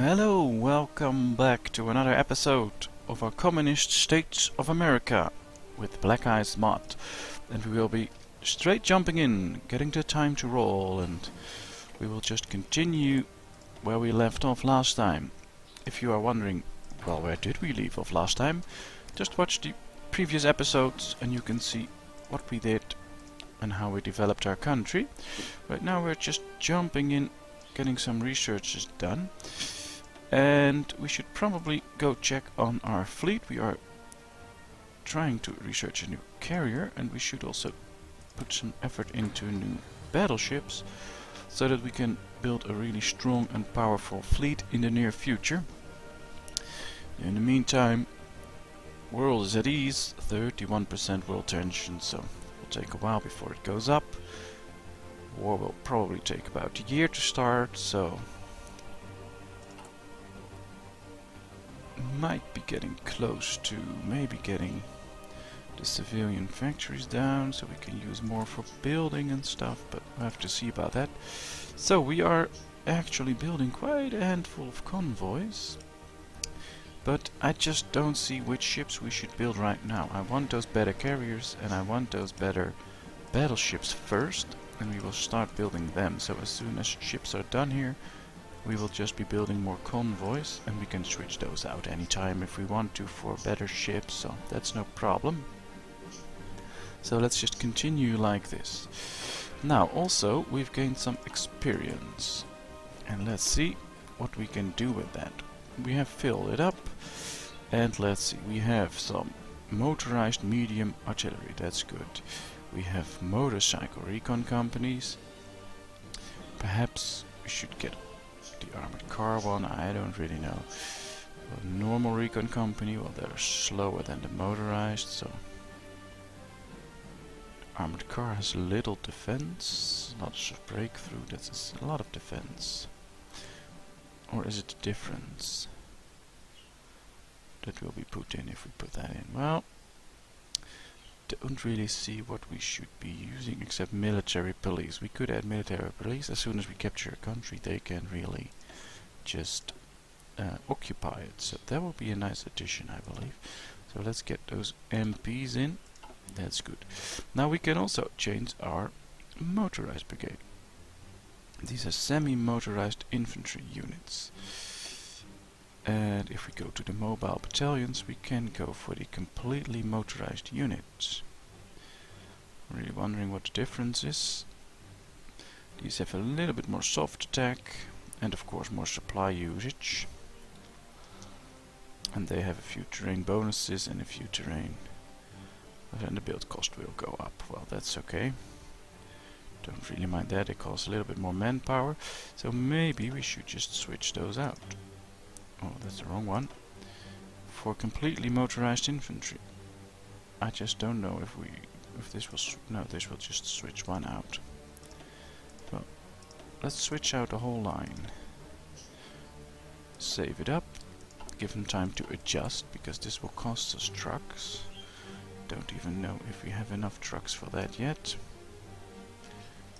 Hello, welcome back to another episode of our Communist States of America with Black Eyes Mod. And we will be straight jumping in, getting the time to roll, and we will just continue where we left off last time. If you are wondering, well, where did we leave off last time? Just watch the previous episodes and you can see what we did and how we developed our country. Right now we're just jumping in, getting some researches done. And we should probably go check on our fleet. We are trying to research a new carrier, and we should also put some effort into new battleships so that we can build a really strong and powerful fleet in the near future. In the meantime, world is at ease, 31% world tension, so it will take a while before it goes up. War will probably take about a year to start, so might be getting close to maybe getting the civilian factories down so we can use more for building and stuff, but we'll have to see about that. So we are actually building quite a handful of convoys, but I just don't see which ships we should build right now. I want those better carriers and I want those better battleships first, and we will start building them. So as soon as ships are done here, we will just be building more convoys, and we can switch those out anytime if we want to for better ships, so that's no problem. So let's just continue like this. Now also we've gained some experience, and let's see what we can do with that. We have filled it up, and let's see, we have some motorized medium artillery, that's good. We have motorcycle recon companies. Perhaps we should get the armored car one, I don't really know. A normal recon company, well, they're slower than the motorized, so armored car has little defense, lots of breakthrough, that's a lot of defense. Or is it the difference that will be put in if we put that in? Well, don't really see what we should be using except military police. We could add military police. As soon as we capture a country, they can really just occupy it. So that will be a nice addition, I believe. So let's get those MPs in. That's good. Now we can also change our motorized brigade. These are semi-motorized infantry units. And if we go to the mobile battalions, we can go for the completely motorized units. Really wondering what the difference is. These have a little bit more soft attack, and of course more supply usage. And they have a few terrain bonuses and a few terrain. And the build cost will go up. Well, that's okay. Don't really mind that, they cost a little bit more manpower. So maybe we should just switch those out. Oh, that's the wrong one. For completely motorized infantry. I just don't know if this will no, this will just switch one out. Well, let's switch out the whole line. Save it up. Give them time to adjust, because this will cost us trucks. Don't even know if we have enough trucks for that yet.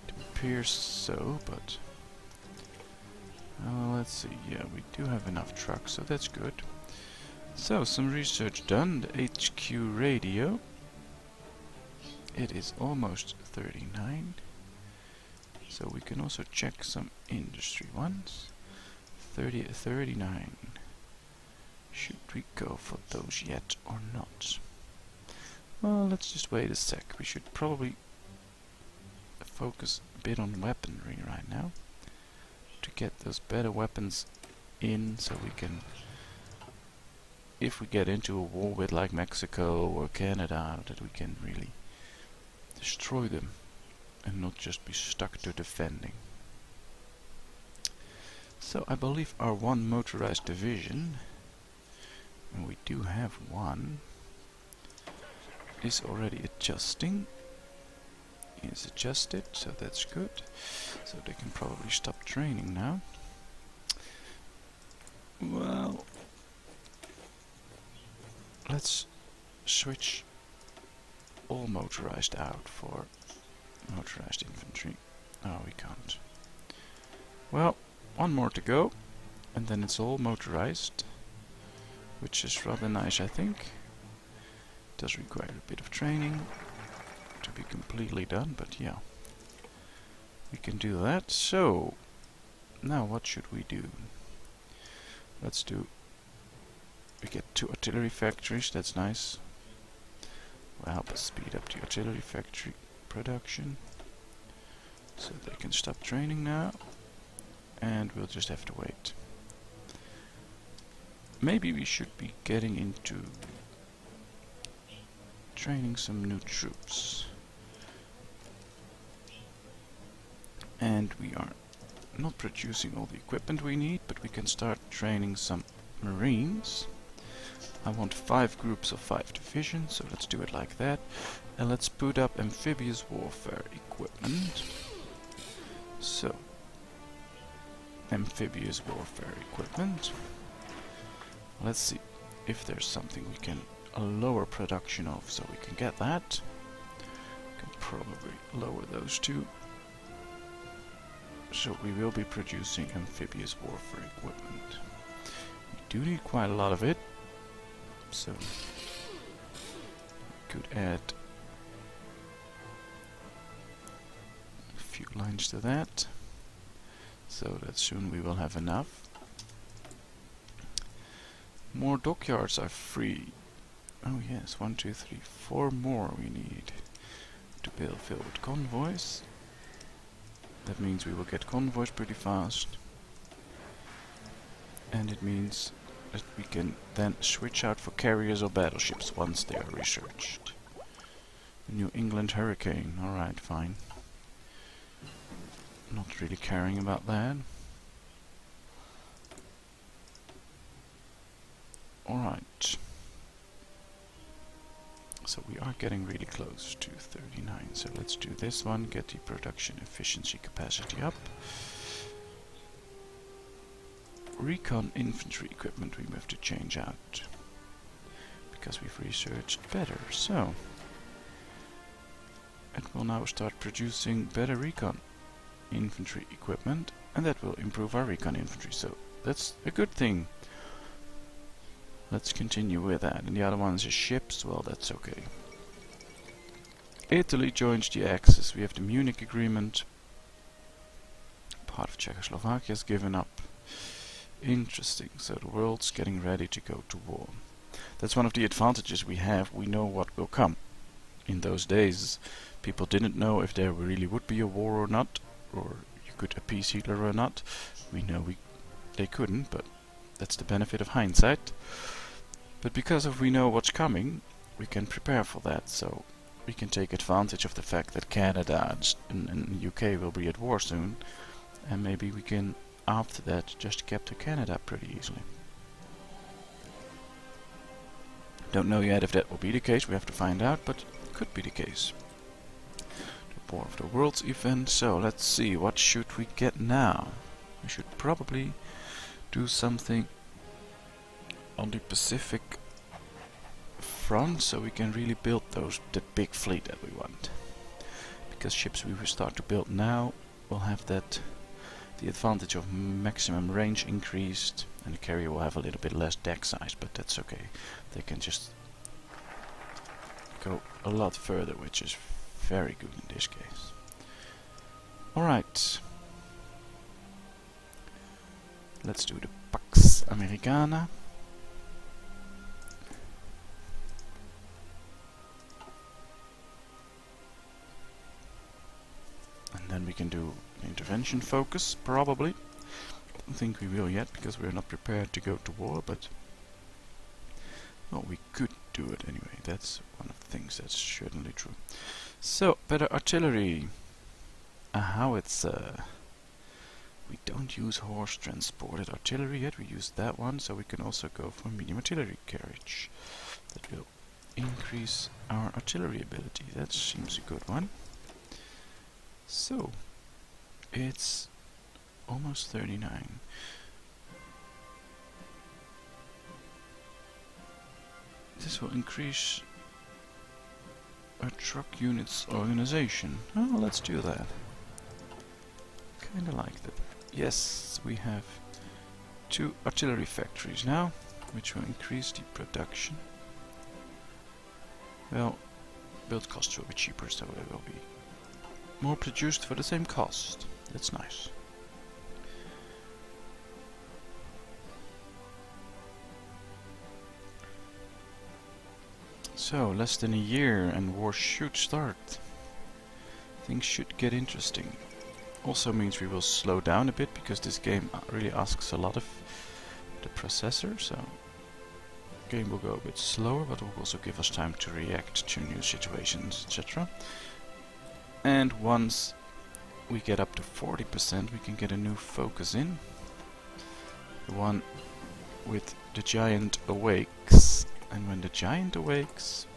It appears so, but let's see, yeah, we do have enough trucks, so that's good. So, some research done, the HQ radio. It is almost 39. So we can also check some industry ones. 39. Should we go for those yet or not? Well, let's just wait a sec. We should probably focus a bit on weaponry right now, to get those better weapons in, so we can, if we get into a war with like Mexico or Canada, that we can really destroy them and not just be stuck to defending. So I believe our one motorized division, and we do have one, is already adjusting. Is adjusted, so that's good. So they can probably stop training now. Well, let's switch all motorized out for motorized infantry. Oh, we can't. Well, one more to go. And then it's all motorized, which is rather nice, I think. Does require a bit of training to be completely done, but yeah, we can do that. So now what should we do? We get 2 artillery factories, that's nice. Will help us speed up the artillery factory production. So they can stop training now, and we'll just have to wait. Maybe we should be getting into training some new troops. And we are not producing all the equipment we need, but we can start training some Marines. I want 5 groups of 5 divisions, so let's do it like that. And let's put up amphibious warfare equipment. So, amphibious warfare equipment. Let's see if there's something we can lower production of, so we can get that. Can probably lower those 2. So we will be producing amphibious warfare equipment. We do need quite a lot of it, so we could add a few lines to that, so that soon we will have enough. More dockyards are free. Oh yes, 1, 2, 3, 4 more we need to fill with convoys. That means we will get convoys pretty fast. And it means that we can then switch out for carriers or battleships once they are researched. The New England Hurricane, alright, fine. Not really caring about that. Alright. So we are getting really close to 39. So let's do this one, get the production efficiency capacity up. Recon infantry equipment we have to change out, because we've researched better. So it will now start producing better recon infantry equipment, and that will improve our recon infantry. So that's a good thing. Let's continue with that. And the other one is ships. Well, that's okay. Italy joins the Axis. We have the Munich Agreement. Part of Czechoslovakia has given up. Interesting. So the world's getting ready to go to war. That's one of the advantages we have. We know what will come. In those days, people didn't know if there really would be a war or not, or you could appease Hitler or not. We know they couldn't, but that's the benefit of hindsight. But because we know what's coming, we can prepare for that. So we can take advantage of the fact that Canada and UK will be at war soon, and maybe we can, after that, just capture Canada pretty easily. Don't know yet if that will be the case, we have to find out, but it could be the case. The War of the Worlds event, so let's see, what should we get now? We should probably do something on the Pacific front, so we can really build the big fleet that we want. Because ships we will start to build now will have the advantage of maximum range increased, and the carrier will have a little bit less deck size, but that's okay. They can just go a lot further, which is very good in this case. Alright. Let's do the Pax Americana. And then we can do intervention focus, probably. Don't think we will yet, because we're not prepared to go to war, but well, we could do it anyway. That's one of the things that's certainly true. So, better artillery. A howitzer. We don't use horse-transported artillery yet, we use that one, so we can also go for medium artillery carriage. That will increase our artillery ability. That seems a good one. So, it's almost 39. This will increase our truck units organization. Oh, let's do that. Kinda like that. Yes, we have 2 artillery factories now, which will increase the production. Well, build costs will be cheaper, so they will be more produced for the same cost. That's nice. So, less than a year and war should start. Things should get interesting. Also means we will slow down a bit, because this game really asks a lot of the processor, so the game will go a bit slower, but will also give us time to react to new situations, etc. And once we get up to 40%, we can get a new focus in. The one with the giant awakes. And when the giant awakes,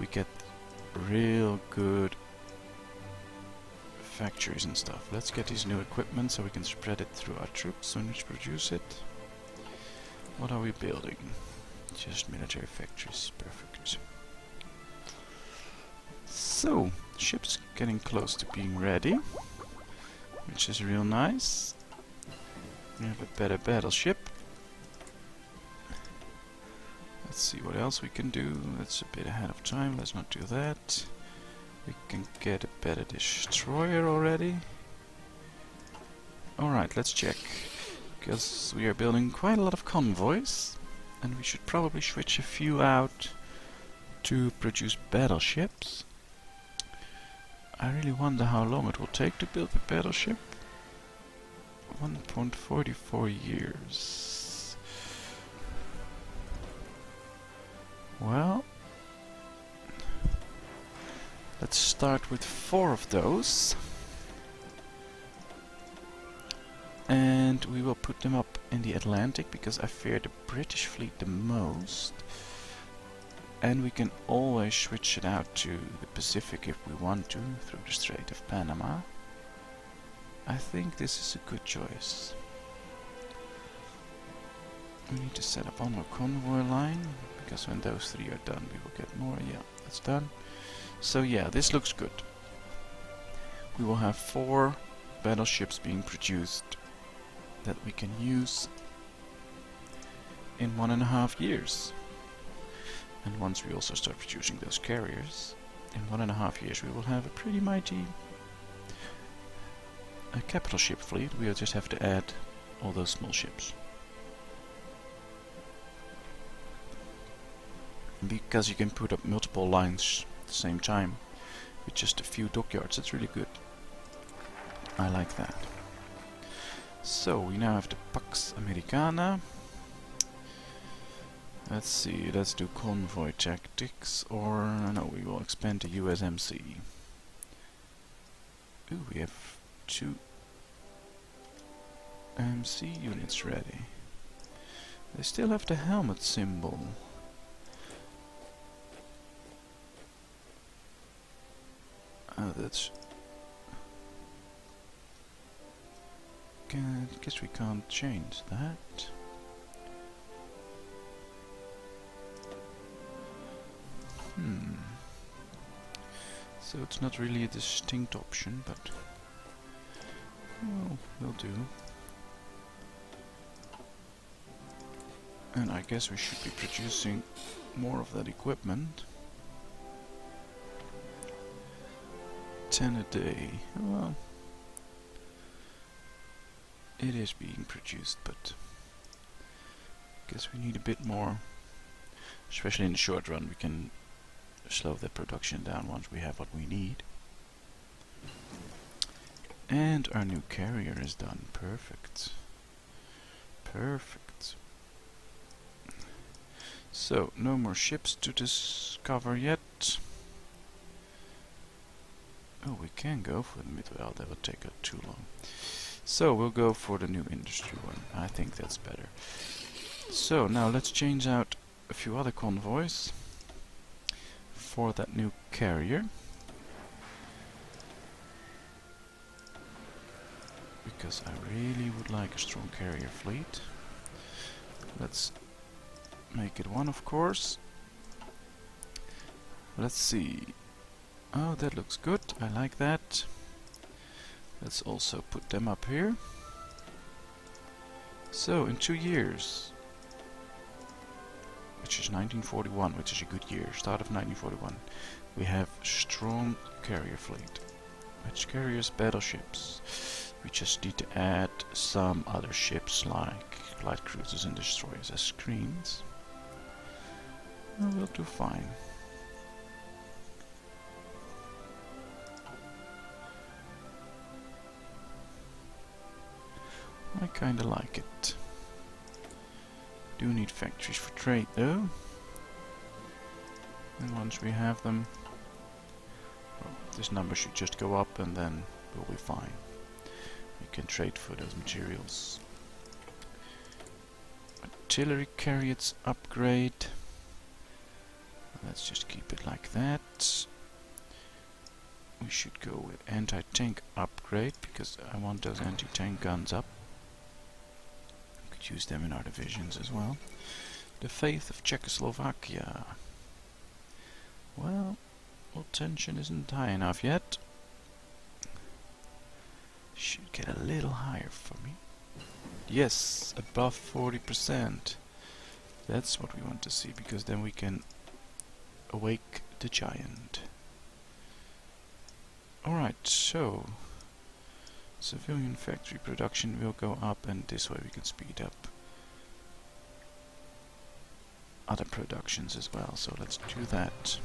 we get real good factories and stuff. Let's get these new equipment so we can spread it through our troops when we produce it. What are we building? Just military factories. Perfect. So, ship's getting close to being ready, which is real nice. We have a better battleship. Let's see what else we can do. That's a bit ahead of time. Let's not do that. We can get a better destroyer already. Alright, let's check. Because we are building quite a lot of convoys, and we should probably switch a few out to produce battleships. I really wonder how long it will take to build a battleship. 1.44 years. Well, let's start with 4 of those. And we will put them up in the Atlantic, because I fear the British fleet the most. And we can always switch it out to the Pacific if we want to, through the Strait of Panama. I think this is a good choice. We need to set up one more convoy line, because when those 3 are done we will get more. Yeah, that's done. So yeah, this looks good. We will have 4 battleships being produced that we can use in 1.5 years. And once we also start producing those carriers, in 1.5 years we will have a pretty mighty capital ship fleet. We'll just have to add all those small ships. Because you can put up multiple lines at the same time with just a few dockyards, it's really good. I like that. So we now have the Pax Americana. Let's see, let's do convoy tactics, or no, we will expand to USMC. Ooh, we have 2 MC units ready. They still have the helmet symbol. Oh, that's... guess we can't change that. So it's not really a distinct option, but... well, will do. And I guess we should be producing more of that equipment. 10 a day. Well, it is being produced, but I guess we need a bit more. Especially in the short run, we can slow the production down once we have what we need. And our new carrier is done. Perfect. Perfect. So, no more ships to discover yet. Oh, we can go for the mid-well, that would take too long. So, we'll go for the new industry one. I think that's better. So, now let's change out a few other convoys for that new carrier. Because I really would like a strong carrier fleet. Let's make it 1, of course. Let's see. Oh, that looks good. I like that. Let's also put them up here. So, in 2 years, which is 1941, which is a good year, start of 1941, we have strong carrier fleet. Which carriers, battleships. We just need to add some other ships like light cruisers and destroyers as screens. And we'll do fine. I kinda like it. Do need factories for trade though. And once we have them, well, this number should just go up and then we'll be fine. We can trade for those materials. Artillery carriers upgrade. Let's just keep it like that. We should go with anti-tank upgrade because I want those anti-tank guns up. We could use them in our divisions as well. The faith of Czechoslovakia. Well, tension isn't high enough yet. Should get a little higher for me. Yes, above 40%. That's what we want to see, because then we can awake the giant. Alright, so civilian factory production will go up, and this way we can speed up other productions as well. So let's do that.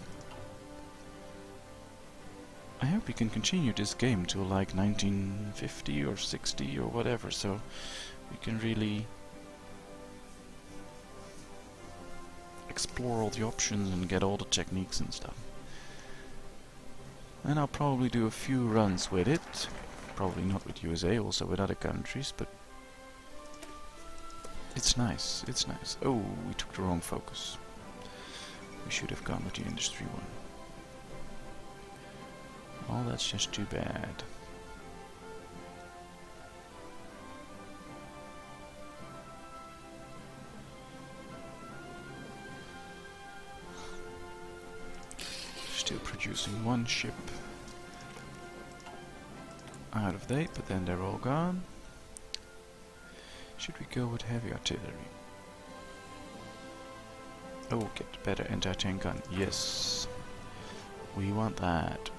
I hope we can continue this game till like 1950 or 60 or whatever, so we can really explore all the options and get all the techniques and stuff. And I'll probably do a few runs with it. Probably not with USA, also with other countries, but it's nice, it's nice. Oh, we took the wrong focus. We should have gone with the industry one. Oh, that's just too bad. Still producing one ship out of date, but then they're all gone. Should we go with heavy artillery? Oh, get better anti-tank gun. Yes, we want that.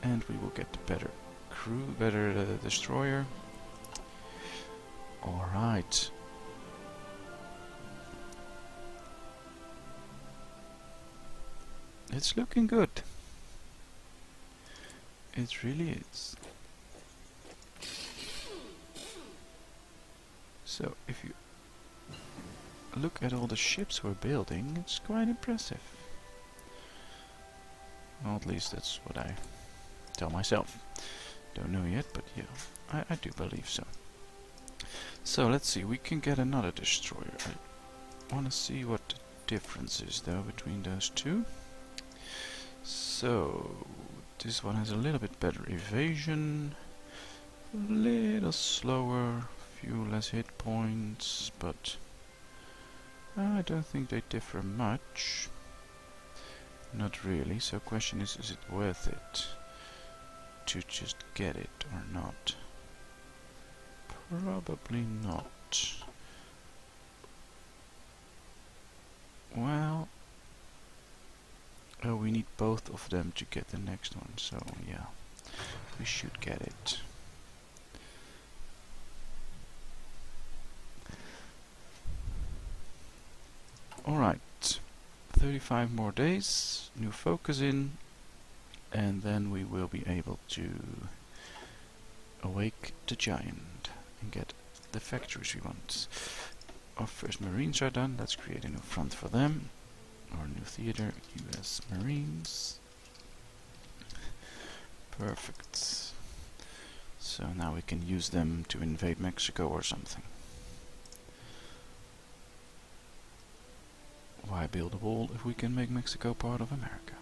And we will get better crew, better destroyer. Alright. It's looking good. It really is. So, if you look at all the ships we're building, it's quite impressive. Well, at least that's what I tell myself. Don't know yet, but yeah, I do believe so. So let's see, we can get another destroyer. I want to see what the difference is though between those two. So this one has a little bit better evasion, a little slower, few less hit points, but I don't think they differ much. Not really, so question is it worth it to just get it or not? Probably not. Well, oh, we need both of them to get the next one, so yeah, we should get it. Alright, 35 more days, new focus in, and then we will be able to awake the giant and get the factories we want. Our first Marines are done, let's create a new front for them. Our new theater, US Marines. Perfect. So now we can use them to invade Mexico or something. Why build a wall if we can make Mexico part of America?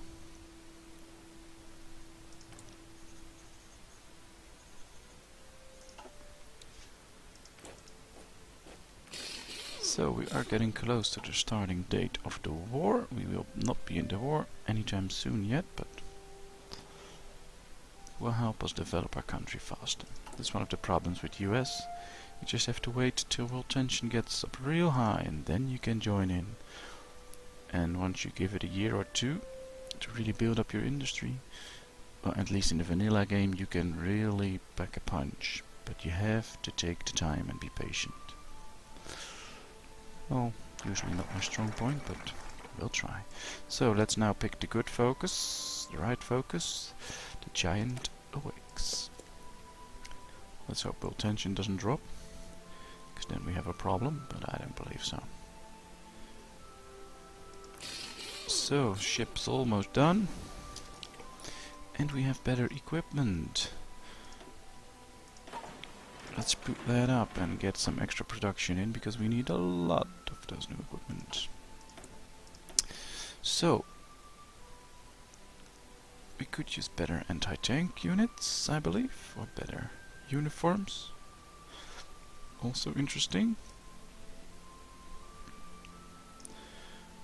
So we are getting close to the starting date of the war. We will not be in the war anytime soon yet, but will help us develop our country faster. That's one of the problems with US. You just have to wait till world tension gets up real high, and then you can join in. And once you give it a year or two to really build up your industry, well, at least in the vanilla game, you can really pack a punch. But you have to take the time and be patient. Well, usually not my strong point, but we'll try. So let's now pick the good focus, the right focus. The giant awakes. Let's hope world tension doesn't drop, because then we have a problem, but I don't believe so. So, ship's almost done. And we have better equipment. Let's put that up and get some extra production in, because we need a lot of those new equipment. So, we could use better anti-tank units, I believe, or better uniforms. Also interesting.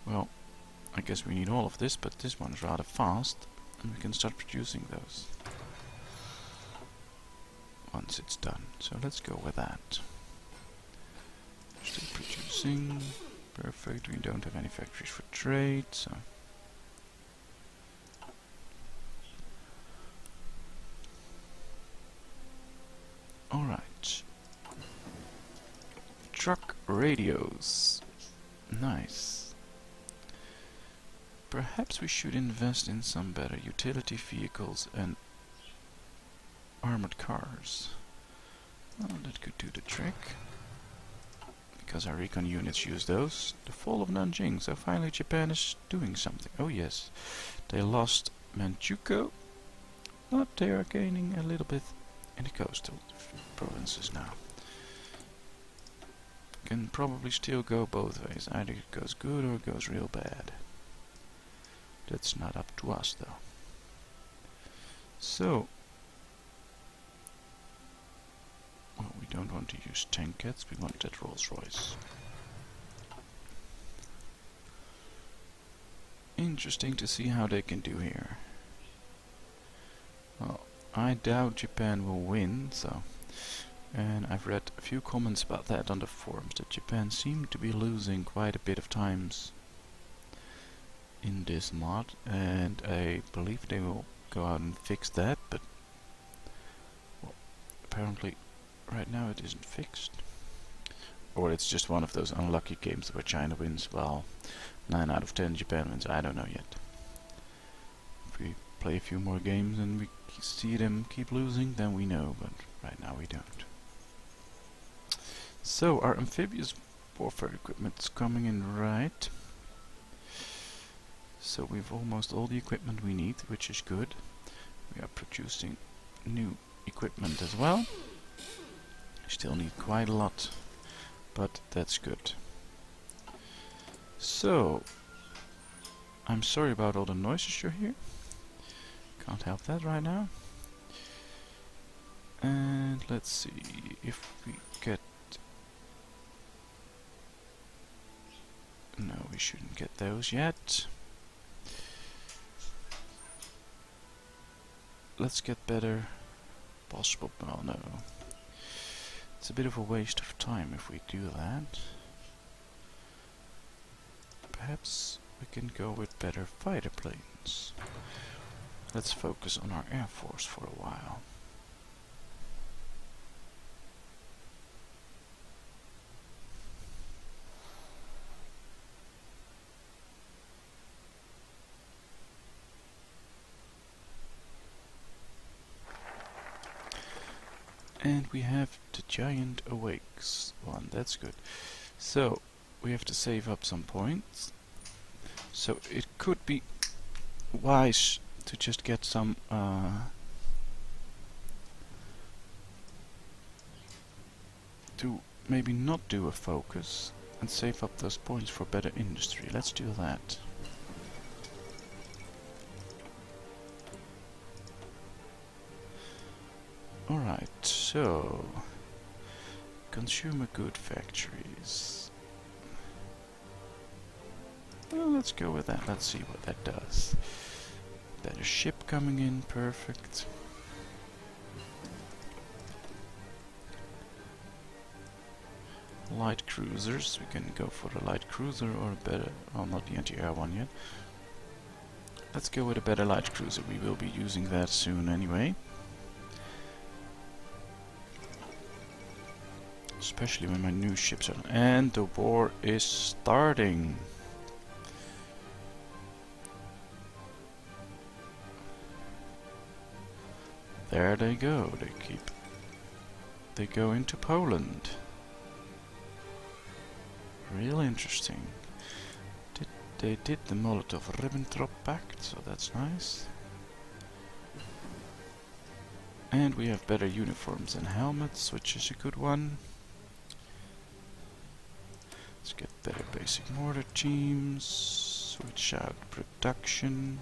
Well, I guess we need all of this, but this one is rather fast, and we can start producing those once it's done. So let's go with that. Still producing. Perfect. We don't have any factories for trade, so alright. Truck radios. Nice. Perhaps we should invest in some better utility vehicles and armored cars. Well, that could do the trick, because our recon units use those. The fall of Nanjing, so finally Japan is doing something. Oh yes, they lost Manchukuo, but they are gaining a little bit in the coastal provinces now. Can probably still go both ways. Either it goes good or it goes real bad. That's not up to us though. So, well, we don't want to use Tankets, we want that Rolls-Royce. Interesting to see how they can do here. Well, I doubt Japan will win, so... And I've read a few comments about that on the forums, that Japan seemed to be losing quite a bit of times in this mod, and I believe they will go out and fix that, but well, apparently right now it isn't fixed. Or it's just one of those unlucky games where China wins, well, 9 out of 10 Japan wins, I don't know yet. If we play a few more games and we see them keep losing, then we know, but right now we don't. So, our amphibious warfare equipment is coming in right. So we've almost all the equipment we need, which is good. We are producing new equipment as well. Still need quite a lot, but that's good. So, I'm sorry about all the noises you hear. Can't help that right now. And let's see if we get... No, we shouldn't get those yet. Let's get better possible... Well, no. It's a bit of a waste of time if we do that. Perhaps we can go with better fighter planes. Let's focus on our Air Force for a while. And we have the Giant Awakes one, that's good. So, we have to save up some points. So it could be wise to just get some to maybe not do a focus and save up those points for better industry. Let's do that. Alright, so consumer good factories. Well, let's go with that. Let's see what that does. Better ship coming in, perfect. light cruisers. We can go for the light cruiser or a better, well, not the anti-air one yet. Let's go with a better light cruiser. We will be using that soon anyway. Especially when my new ships are... And the war is starting. There they go. They go into Poland. Real interesting. They did the Molotov-Ribbentrop Pact, so that's nice. And we have better uniforms and helmets, which is a good one. Let's get better basic mortar teams. Switch out production.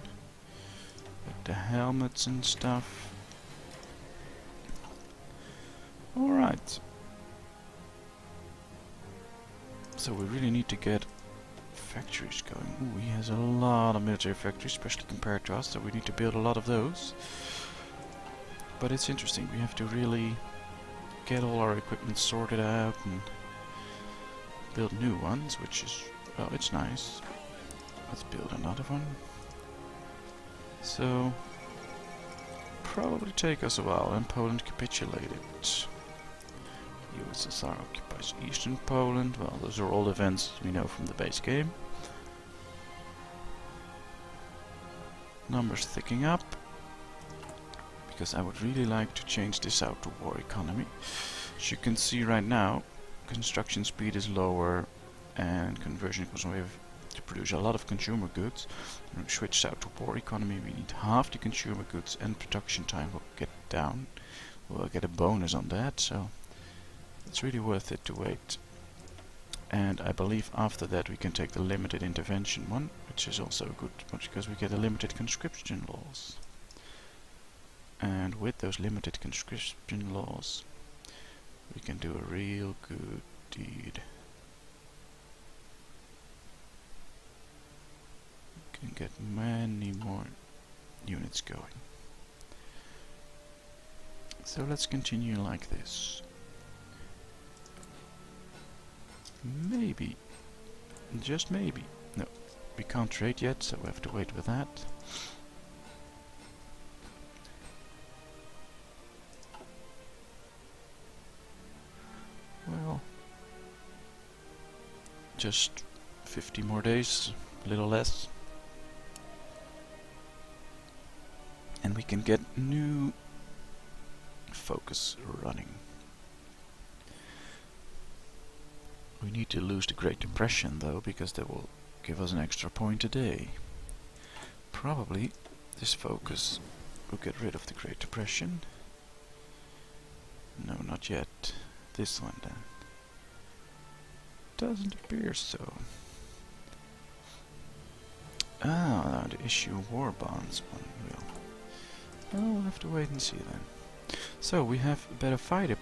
With the helmets and stuff. Alright. So we really need to get factories going. Ooh, he has a lot of military factories, especially compared to us, so we need to build a lot of those. But it's interesting, we have to really get all our equipment sorted out and build new ones, which is, well, it's nice. Let's build another one. So, probably take us a while, and Poland capitulated. USSR occupies eastern Poland. Well, those are all events we know from the base game. Numbers thickening up. Because I would really like to change this out to war economy. As you can see right now, construction speed is lower and conversion costs away to produce a lot of consumer goods. When we switch out to war economy, we need half the consumer goods and production time will get down. We'll get a bonus on that, so it's really worth it to wait. And I believe after that we can take the limited intervention one, which is also good because we get a limited conscription laws. And with those limited conscription laws, we can do a real good deed. We can get many more units going. So let's continue like this. Maybe, just maybe. No, we can't trade yet, so we have to wait with that. Well, just 50 more days, a little less. And we can get new focus running. We need to lose the Great Depression though, because that will give us an extra point a day. Probably this focus will get rid of the Great Depression. No, not yet. This one then. Doesn't appear so. Ah, the issue war bonds one will. Well, we'll have to wait and see then. So we have a better fighter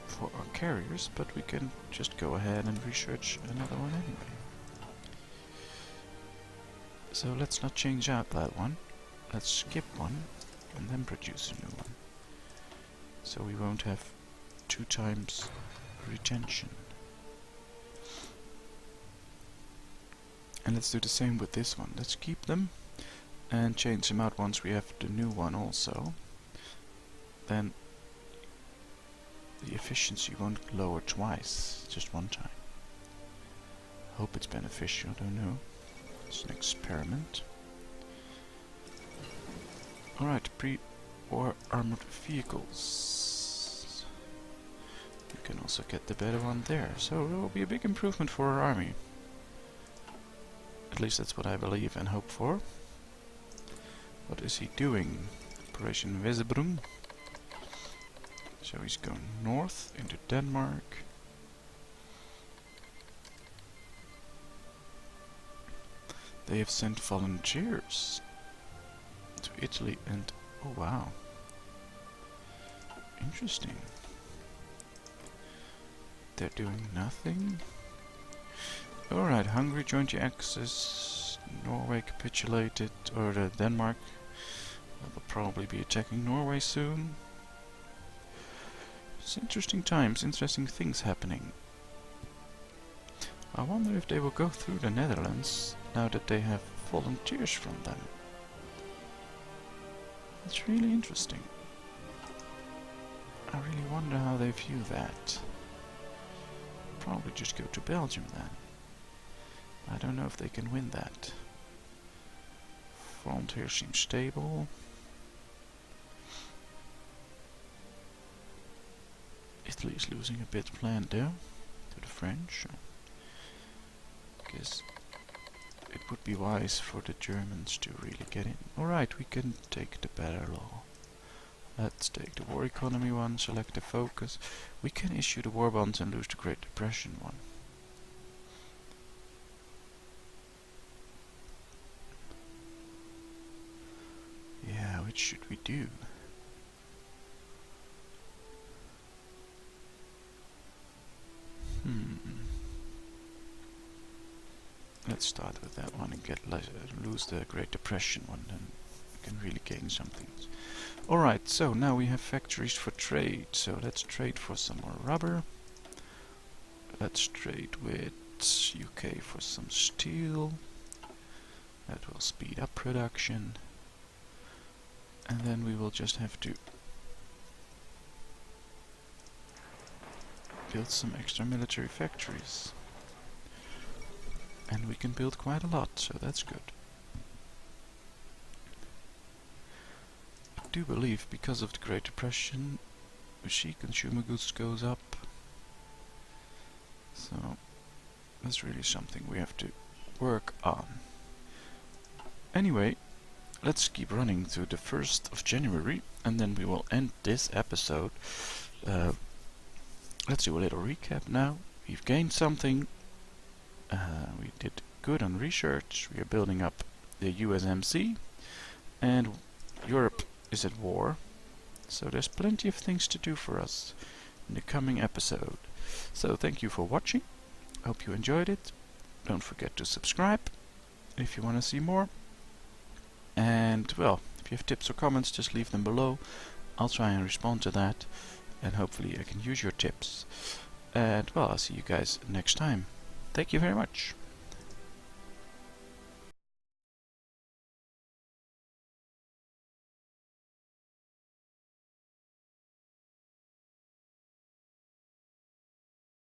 for our carriers, but we can just go ahead and research another one anyway. So let's not change out that one. Let's skip one and then produce a new one. So we won't have 2 times retention. And let's do the same with this one. Let's keep them and change them out once we have the new one also. Then the efficiency won't lower twice, just one time. Hope it's beneficial, don't know. It's an experiment. Alright, pre-war armored vehicles. You can also get the better one there, so it will be a big improvement for our army. At least that's what I believe and hope for. What is he doing? Operation Weserbrunn. So he's going north into Denmark. They have sent volunteers to Italy and... oh wow. Interesting. They're doing nothing. Alright, Hungary joined the Axis. Norway capitulated, or Denmark will probably be attacking Norway soon. It's interesting times, interesting things happening. I wonder if they will go through the Netherlands now that they have volunteers from them. It's really interesting. I really wonder how they view that. Probably just go to Belgium then. I don't know if they can win that. Frontier seems stable. Italy is losing a bit of land there to the French. I guess it would be wise for the Germans to really get in. Alright, we can take the better law. Let's take the war economy one, select the focus. We can issue the war bonds and lose the Great Depression one. Yeah, which should we do? Let's start with that one and lose the Great Depression one, then we can really gain something. Alright, so now we have factories for trade, so let's trade for some more rubber. Let's trade with UK for some steel. That will speed up production. And then we will just have to build some extra military factories. And we can build quite a lot, so that's good. I do believe because of the Great Depression, machine consumer goods goes up. So that's really something we have to work on. Anyway, let's keep running to the 1st of January and then we will end this episode. Let's do a little recap now. We've gained something. We did good on research. We are building up the USMC and Europe is at war. So there's plenty of things to do for us in the coming episode. So thank you for watching. Hope you enjoyed it. Don't forget to subscribe if you want to see more. And well, if you have tips or comments, just leave them below. I'll try and respond to that. And hopefully I can use your tips. And well, I'll see you guys next time. Thank you very much.